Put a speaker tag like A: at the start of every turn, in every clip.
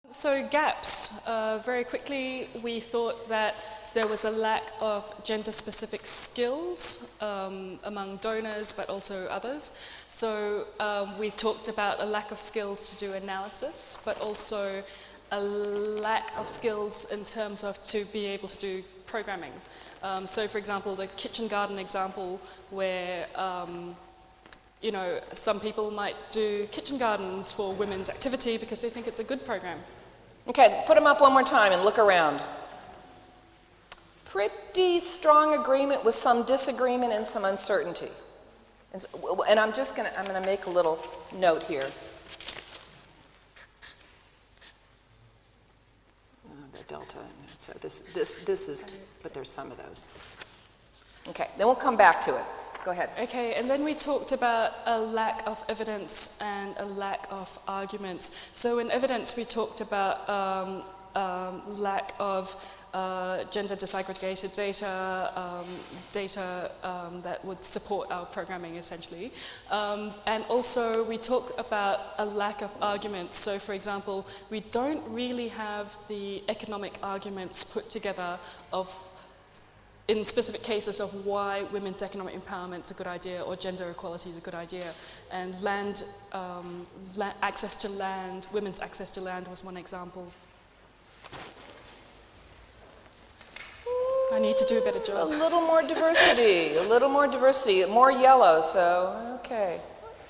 A: So gaps, very quickly we thought that there was a lack of gender-specific skills among donors but also others. So we talked about a lack of skills to do analysis, but also a lack of skills in terms of to be able to do programming. So for example, the kitchen garden example where you know, some people might do kitchen gardens for women's activity because they think it's a good program.
B: Okay, put them up one more time and look around. Pretty strong agreement with some disagreement and some uncertainty. And I'm gonna make a little note here. The delta, so this is, but there's some of those. Okay, then we'll come back to it. Go ahead.
A: Okay, and then we talked about a lack of evidence and a lack of arguments. So in evidence we talked about lack of gender disaggregated data, data that would support our programming essentially. And also we talked about a lack of arguments. So for example, we don't really have the economic arguments put together in specific cases of why women's economic empowerment is a good idea or gender equality is a good idea. And access to land, women's access to land was one example. I need to do a better job.
B: A little more diversity, more yellow, so, okay.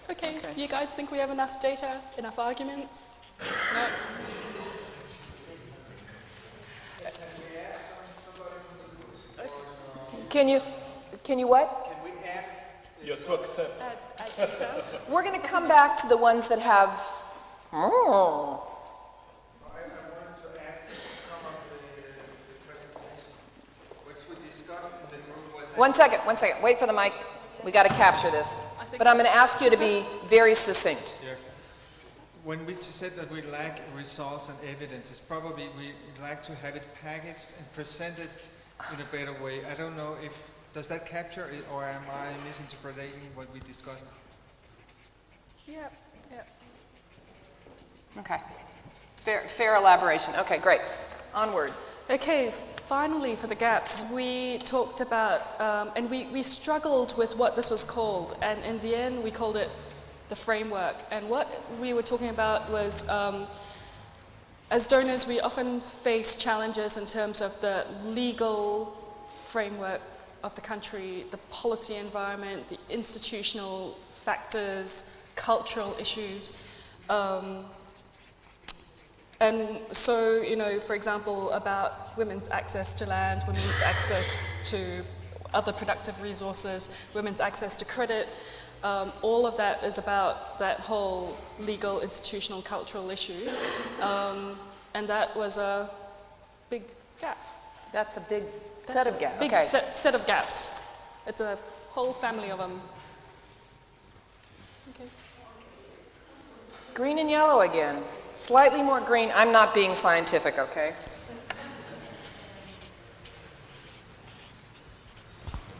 A: Okay, you guys think we have enough data, enough arguments? No?
B: Can you what?
C: Can we add you to accept?
B: We're going to come back to the ones that have.
C: I wanted to ask some of the presentation, which we discussed in the group was.
B: One second. Wait for the mic. We got to capture this. But I'm going to ask you to be very succinct.
C: Yes. When we said that we lack results and evidence, it's probably we like to have it packaged and presented in a better way. I don't know if, does that capture it, or am I misinterpreting what we discussed?
A: Yeah.
B: Okay. Fair elaboration. Okay, great. Onward.
A: Okay, finally for the gaps, we talked about, and we struggled with what this was called, and in the end we called it the framework. And what we were talking about was, as donors, we often face challenges in terms of the legal framework of the country, the policy environment, the institutional factors, cultural issues. And so, you know, for example, about women's access to land, women's access to other productive resources, women's access to credit, all of that is about that whole legal, institutional, cultural issue. And that was a big gap.
B: That's a big set of gaps.
A: Big
B: okay.
A: set of gaps. It's a whole family of them. Okay.
B: Green and yellow again. Slightly more green. I'm not being scientific, okay?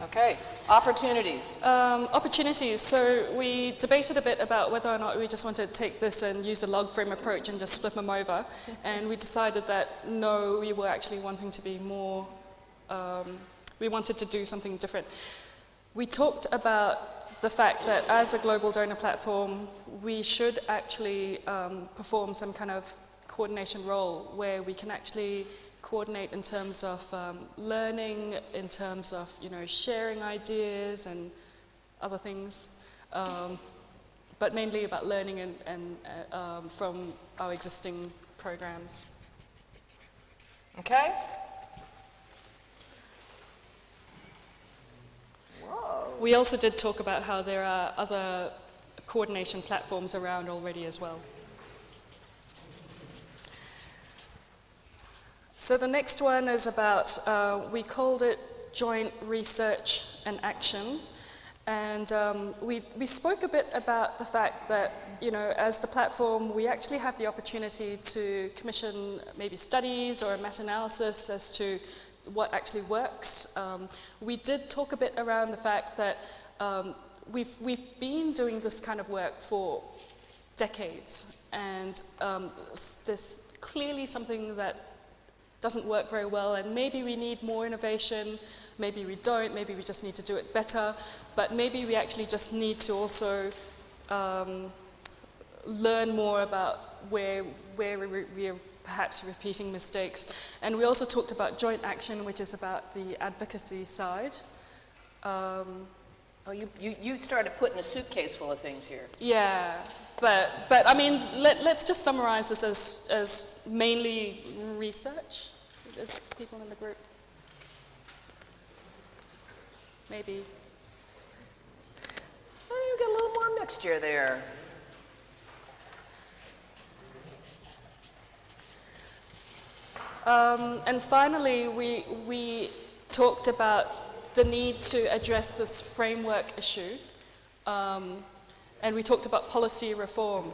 B: Okay. Opportunities.
A: Opportunities. So we debated a bit about whether or not we just wanted to take this and use the log frame approach and just flip them over. And we decided that no, we were actually wanting to be more, we wanted to do something different. We talked about the fact that as a global donor platform, we should actually perform some kind of coordination role where we can actually coordinate in terms of learning, in terms of, you know, sharing ideas and other things, but mainly about learning and from our existing programs.
B: Okay. Whoa.
A: We also did talk about how there are other coordination platforms around already as well. So the next one is about, we called it Joint Research and Action. And we spoke a bit about the fact that, you know, as the platform, we actually have the opportunity to commission maybe studies or a meta-analysis as to what actually works. We did talk a bit around the fact that we've been doing this kind of work for decades, and this clearly something that doesn't work very well, and maybe we need more innovation, maybe we don't, maybe we just need to do it better, but maybe we actually just need to also learn more about where we are perhaps repeating mistakes. And we also talked about joint action, which is about the advocacy side.
B: Oh, you started putting a suitcase full of things here.
A: Yeah, but I mean, let's just summarize this as mainly research. There's people in the group. Maybe.
B: Oh, you got a little more mixture there.
A: And finally, we talked about the need to address this framework issue, and we talked about policy reform.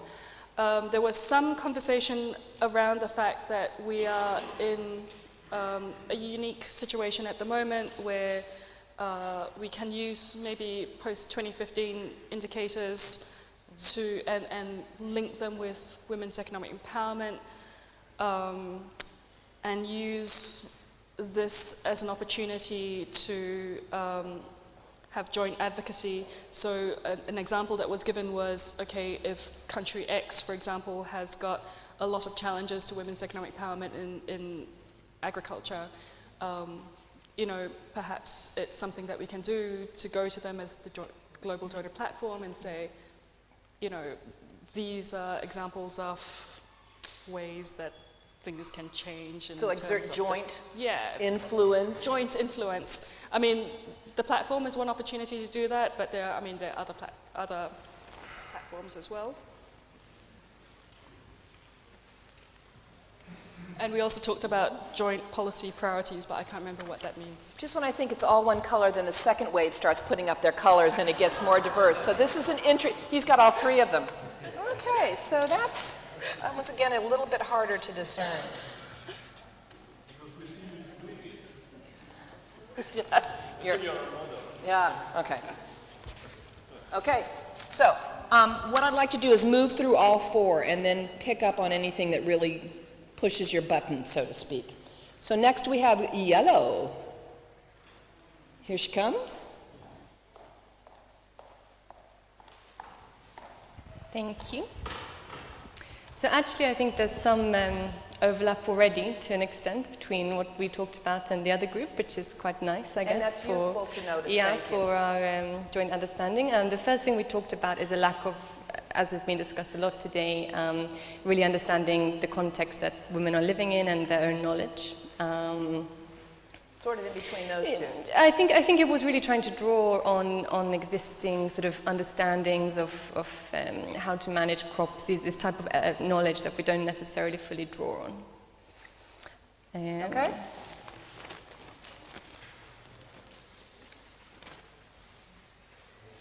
A: There was some conversation around the fact that we are in a unique situation at the moment where we can use maybe post-2015 indicators to and link them with women's economic empowerment, and use this as an opportunity to have joint advocacy. So an example that was given was, okay, if country X, for example, has got a lot of challenges to women's economic empowerment in agriculture, you know, perhaps it's something that we can do to go to them as the global donor platform and say, you know, these are examples of ways that things can change.
B: So exert joint influence.
A: Joint influence. I mean, the platform is one opportunity to do that, but there are other platforms as well. And we also talked about joint policy priorities, but I can't remember what that means.
B: Just when I think it's all one color, then the second wave starts putting up their colors and it gets more diverse. So this is an he's got all three of them. Okay, so that's, once again, a little bit harder to discern. Yeah, okay. Okay, so what I'd like to do is move through all four and then pick up on anything that really pushes your buttons, so to speak. So next we have yellow. Here she comes.
D: Thank you. So actually I think there's some overlap already to an extent between what we talked about and the other group, which is quite nice, I guess.
B: And that's useful to notice.
D: Yeah, for our joint understanding. And the first thing we talked about is a lack of, as has been discussed a lot today, really understanding the context that women are living in and their own knowledge.
B: Sort of in between those two.
D: I think it was really trying to draw on existing sort of understandings of how to manage crops, this type of knowledge that we don't necessarily fully draw on.
B: Okay.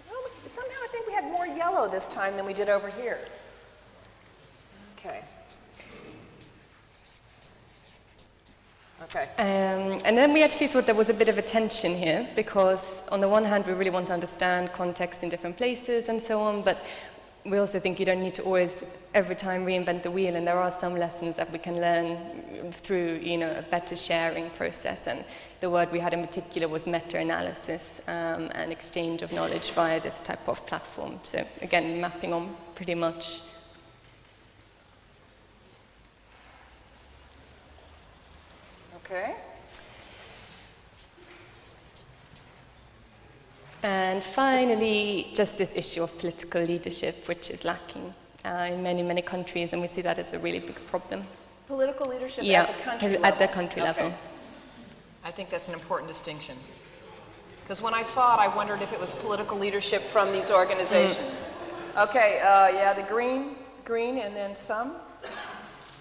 B: Well, somehow I think we had more yellow this time than we did over here. Okay. Okay.
D: And then we actually thought there was a bit of a tension here, because on the one hand we really want to understand context in different places and so on, but we also think you don't need to always every time reinvent the wheel, and there are some lessons that we can learn through, you know, a better sharing process. And the word we had in particular was meta-analysis and exchange of knowledge via this type of platform. So again, mapping on pretty much.
B: Okay.
D: And finally, just this issue of political leadership, which is lacking in many, many countries, and we see that as a really big problem.
B: Political leadership
D: Yeah,
B: at the country level?
D: at the country
B: Okay.
D: level.
B: I think that's an important distinction. Because when I saw it, I wondered if it was political leadership from these organizations. Okay, yeah, the green, and then some.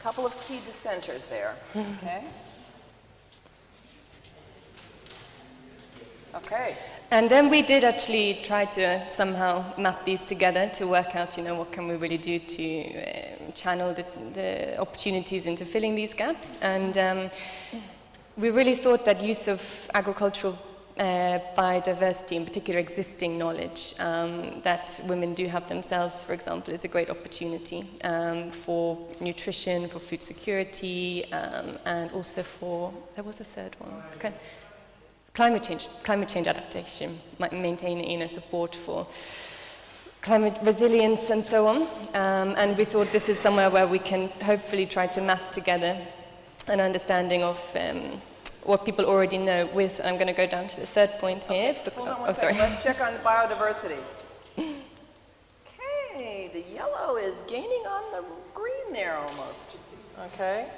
B: Couple of key dissenters there. Okay. Okay.
D: And then we did actually try to somehow map these together to work out, you know, what can we really do to channel the opportunities into filling these gaps. And we really thought that use of agricultural biodiversity, in particular existing knowledge that women do have themselves, for example, is a great opportunity for nutrition, for food security, and also for, there was a third one, okay. Climate change adaptation, maintaining support for climate resilience and so on. And we thought this is somewhere where we can hopefully try to map together an understanding of what people already know with, and I'm going to go down to the third point here.
B: Hold on one second. Let's check on biodiversity. Okay, the yellow is gaining on the green there almost. Okay.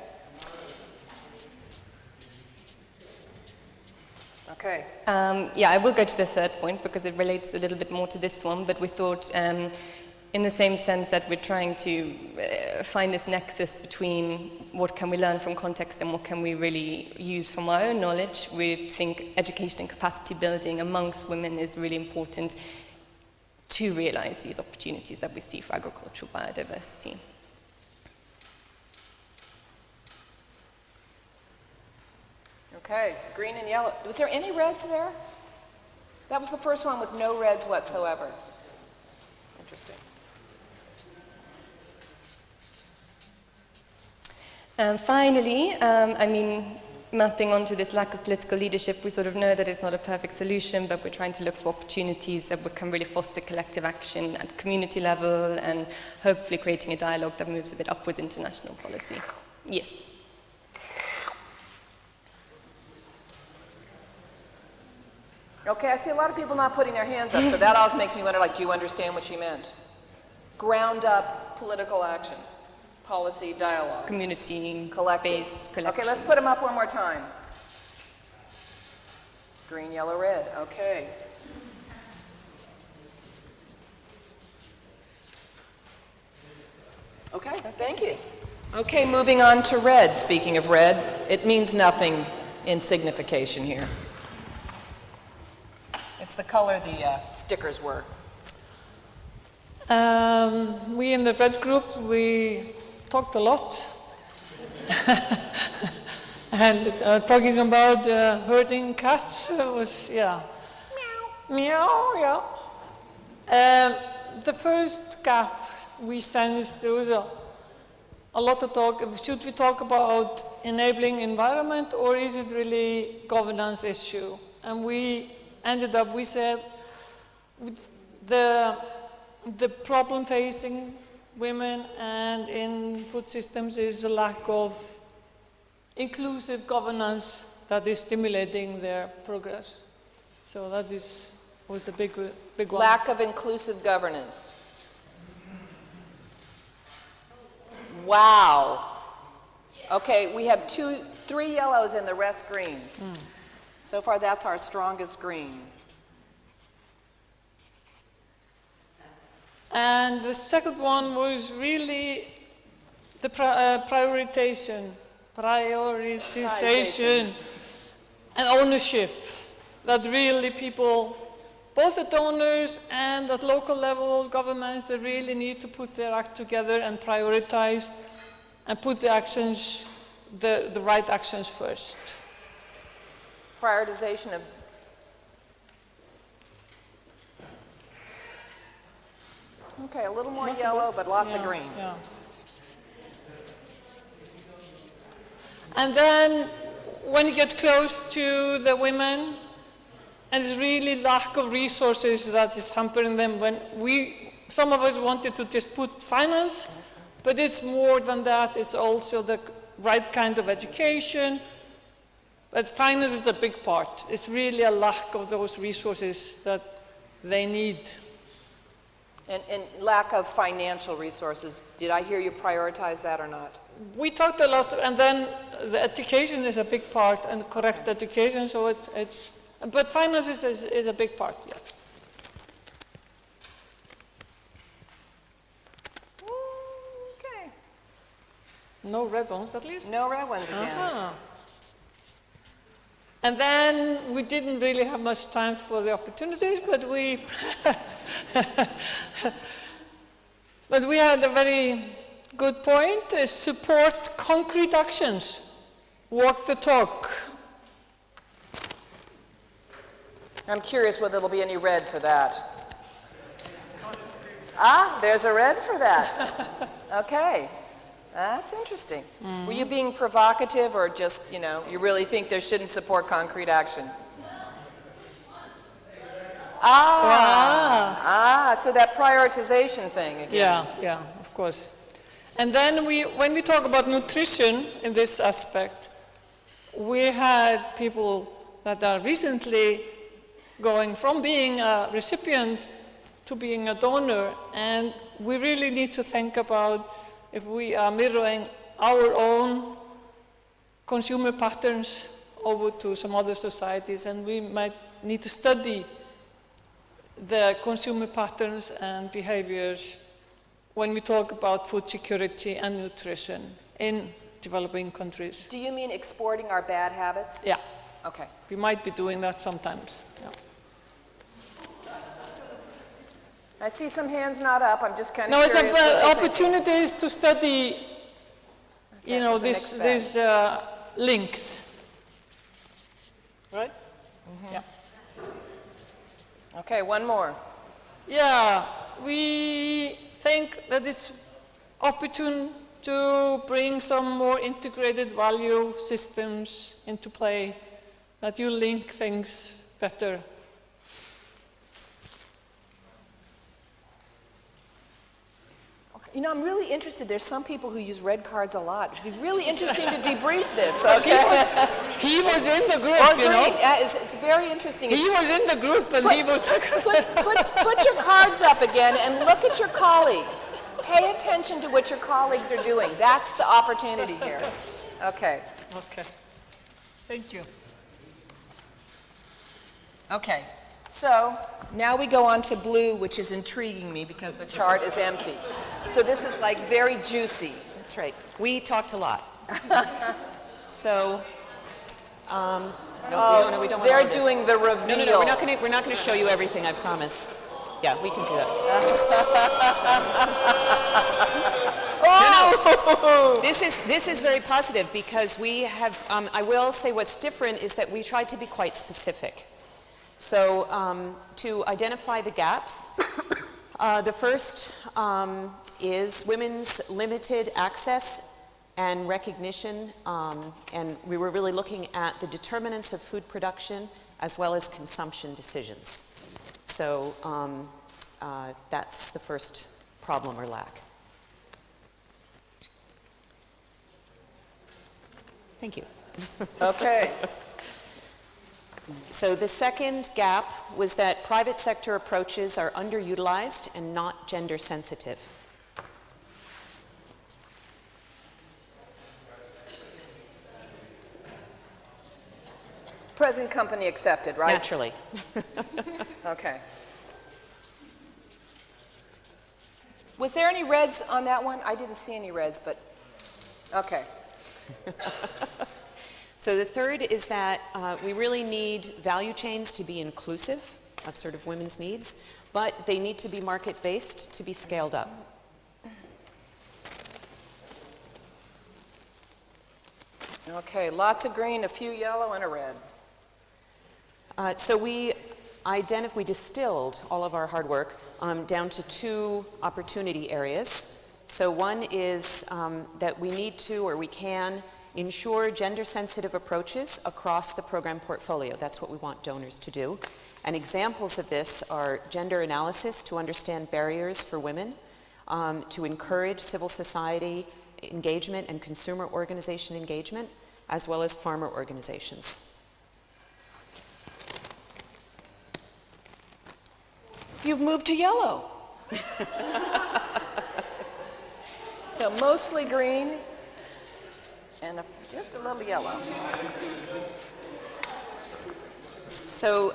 B: Okay.
D: Yeah, I will go to the third point because it relates a little bit more to this one, but we thought in the same sense that we're trying to find this nexus between what can we learn from context and what can we really use from our own knowledge. We think education and capacity building amongst women is really important to realize these opportunities that we see for agricultural biodiversity.
B: Okay, green and yellow. Was there any reds there? That was the first one with no reds whatsoever. Interesting.
D: And finally, I mean, mapping onto this lack of political leadership, we sort of know that it's not a perfect solution, but we're trying to look for opportunities that we can really foster collective action at community level and hopefully creating a dialogue that moves a bit upwards into national policy. Yes.
B: Okay, I see a lot of people not putting their hands up, so that always makes me wonder, like, do you understand what she meant? Ground up political action, policy, dialogue.
D: Community-based collection.
B: Okay, let's put them up one more time. Green, yellow, red, okay. Okay, thank you. Okay, moving on to red. Speaking of red, it means nothing in signification here. It's the color the stickers were.
E: We in the Red Group, we talked a lot. And talking about herding cats was, yeah. Meow, yeah. The first gap we sensed, there was a lot of talk. Should we talk about enabling environment or is it really governance issue? And we ended up, we said, the problem facing women and in food systems is a lack of inclusive governance that is stimulating their progress. So that was the big one.
B: Lack of inclusive governance. Wow. Okay, we have 3 yellows and the rest green. So far, that's our strongest green.
E: And the second one was really the prioritization and ownership. That really people, both at donors and at local level governments, they really need to put their act together and prioritize and put the actions, the right actions first.
B: Prioritization of okay, a little more yellow, but lots of green.
E: Yeah. And then when you get close to the women, and it's really lack of resources that is hampering them. When some of us wanted to just put finance, but it's more than that. It's also the right kind of education. But finance is a big part. It's really a lack of those resources that they need.
B: And lack of financial resources. Did I hear you prioritize that or not?
E: We talked a lot, and then the education is a big part, and correct education, so but finance is a big part, yes.
B: Okay.
E: No red ones, at least.
B: No red ones again.
E: Uh-huh. And then we didn't really have much time for the opportunities, but we had a very good point, support concrete actions, walk the talk.
B: I'm curious whether there'll be any red for that. Ah, there's a red for that. Okay, that's interesting. Were you being provocative or just, you really think there shouldn't support concrete action? So that prioritization thing again.
E: Yeah, of course. And then when we talk about nutrition in this aspect, we had people that are recently going from being a recipient to being a donor, and we really need to think about if we are mirroring our own consumer patterns over to some other societies, and we might need to study the consumer patterns and behaviors when we talk about food security and nutrition in developing countries.
B: Do you mean exporting our bad habits?
E: Yeah,
B: Okay.
E: we might be doing that sometimes. Yeah.
B: I see some hands not up. I'm just kind of
E: No,
B: curious.
E: it's
B: what you're thinking.
E: opportunities to study,
B: it's a mixed bag.
E: these links. Right? Yeah.
B: Okay, one more.
E: Yeah, we think that it's opportune to bring some more integrated value systems into play, that you link things better.
B: I'm really interested. There's some people who use red cards a lot. It'd be really interesting to debrief this, okay?
E: He was in the group,
B: Or
E: you
B: green.
E: know.
B: It's very interesting.
E: He was in the group and he was...
B: Put your cards up again and look at your colleagues. Pay attention to what your colleagues are doing. That's the opportunity here. Okay.
E: Okay. Thank you.
B: Okay. So now we go on to blue, which is intriguing me because the chart is empty. So this is like very juicy.
F: That's right. We talked a lot. So, no, we don't want
B: They're
F: all this.
B: doing the reveal.
F: No, we're not going to show you everything, I promise. Yeah, we can do that.
B: Oh!
F: This is very positive because we have, I will say what's different is that we tried to be quite specific. So to identify the gaps, the first is women's limited access and recognition, and we were really looking at the determinants of food production as well as consumption decisions. So that's the first problem or lack. Thank you.
B: Okay.
F: So the second gap was that private sector approaches are underutilized and not gender sensitive.
B: Present company accepted, right?
F: Naturally.
B: Okay. Was there any reds on that one? I didn't see any reds, but okay.
F: So the third is that we really need value chains to be inclusive of sort of women's needs, but they need to be market-based to be scaled up.
B: Okay, lots of green, a few yellow, and a red.
F: So we distilled all of our hard work down to two opportunity areas. So one is that we need to, or we can, ensure gender-sensitive approaches across the program portfolio. That's what we want donors to do. And examples of this are gender analysis to understand barriers for women, to encourage civil society engagement and consumer organization engagement, as well as farmer organizations.
B: You've moved to yellow. So mostly green and just a little yellow.
F: So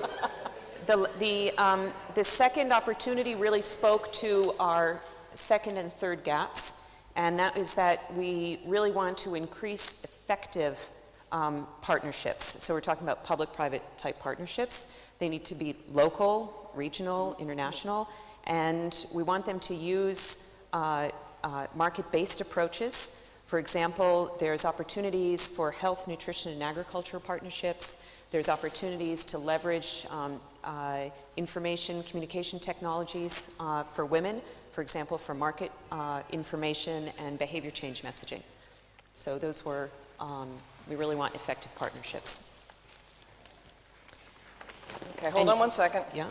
F: the second opportunity really spoke to our second and third gaps, and that is that we really want to increase effective partnerships. So we're talking about public-private type partnerships. They need to be local, regional, international, and we want them to use market-based approaches. For example, there's opportunities for health, nutrition, and agriculture partnerships. There's opportunities to leverage information communication technologies for women, for example, for market information and behavior change messaging. So those were, we really want effective partnerships.
B: Okay, hold on one second.
F: Yeah.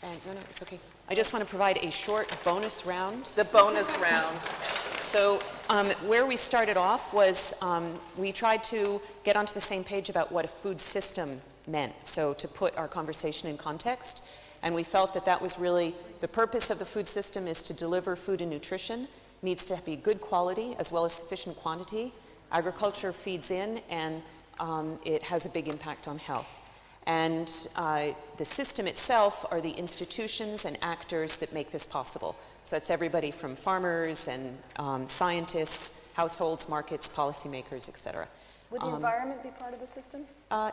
F: And no, it's okay. I just want to provide a short bonus round.
B: The bonus round.
F: So where we started off was we tried to get onto the same page about what a food system meant, so to put our conversation in context. And we felt that that was really the purpose of the food system is to deliver food and nutrition, needs to be good quality as well as sufficient quantity. Agriculture feeds in and it has a big impact on health. And the system itself are the institutions and actors that make this possible. So it's everybody from farmers and scientists, households, markets, policymakers, et cetera.
B: Would the environment be part of the system?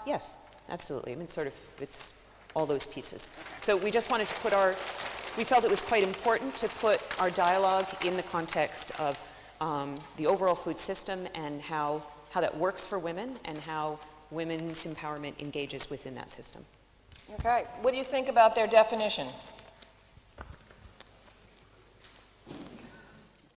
F: Yes, absolutely. I mean, sort of, it's all those pieces. So we just wanted to put we felt it was quite important to put our dialogue in the context of the overall food system and how that works for women and how women's empowerment engages within that system.
B: Okay, what do you think about their definition?